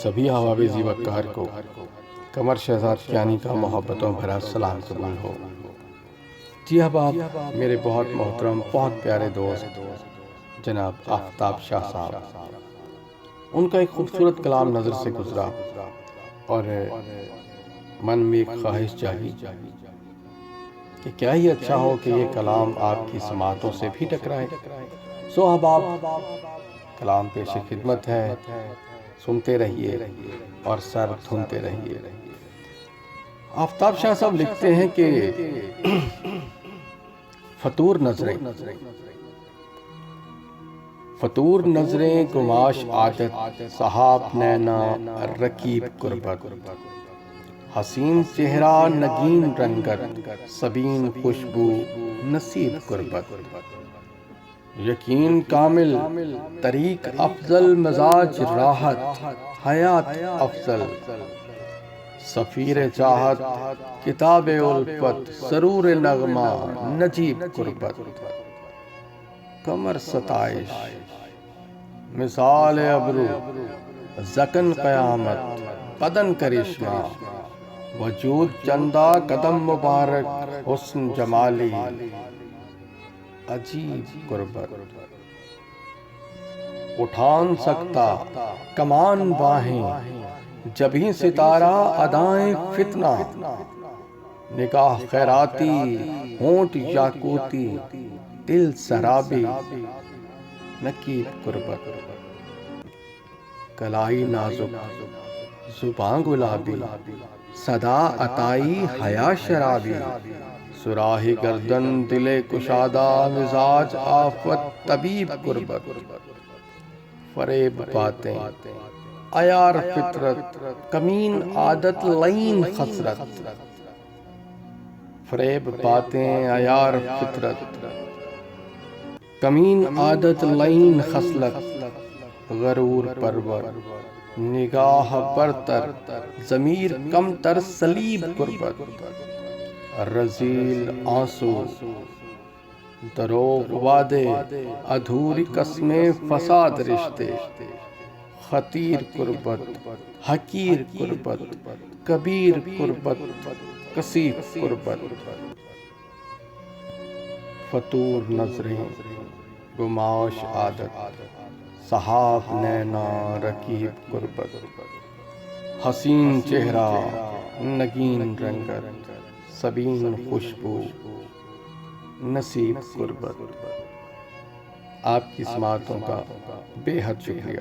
سبھی حوابیزی وقار کو قمر شہزاد کیانی کا محبتوں بھرا سلام قبول ہو۔ جی احباب، میرے بہت محترم، بہت پیارے دوست جناب آفتاب شاہ صاحب، ان کا ایک خوبصورت کلام نظر سے گزرا اور من میں ایک خواہش جاگی کہ کیا ہی اچھا ہو کہ یہ کلام آپ کی سماعتوں سے بھی ٹکرائے۔ سو احباب، کلام پیش خدمت ہے، سنتے رہیے اور سر دھنتے رہیے۔ آفتاب شاہ صاحب لکھتے ہیں کہ فطور نظریں گماش عادت، صحاب نینا رکیب قربت، حسین چہرہ نگین رنگت، سبین خوشبو نصیب قربت، یقین کامل طریق افضل، مزاج راحت حیات افضل، سفیر چاہت کتاب الفت، سرور نغمہ نجیب قربت، قمر ستائش مثال ابرو، زکن قیامت بدن کرشمہ، وجود چندہ قدم مبارک، حسن جمالی عجیب قربت، اٹھان سکتا کمان باہیں، جبیں ستارہ ادائیں فتنہ، نگاہ خیراتی ہونٹ یاقوتی، دل سرابی نقیب قربت، کلائی نازک زباں گلابی، صدا عطائی حیا شرابی، سراہی گردن دل کشادہ، مزاج آفت طبیب قربت، فریب باتیں عیار فطرت، کمین عادت لعین خسرت، فریب باتیں عیار فطرت، کمین عادت لعین خصلت، غرور پرور نگاہ برتر، ضمیر کمتر سلیب قربت، رذیل آنسو دروغ وعدے، ادھوری قسمیں فساد رشتے، خطیر قربت حقیر قربت، کبیر قربت کثیف قربت، فطور نظریں گماش عادت، صحاب نینا رکیب قربت، حسین چہرہ نگین رنگت، سبین خوشبو نصیب قربت۔ آپ کی سماعتوں کا بے حد شکریہ۔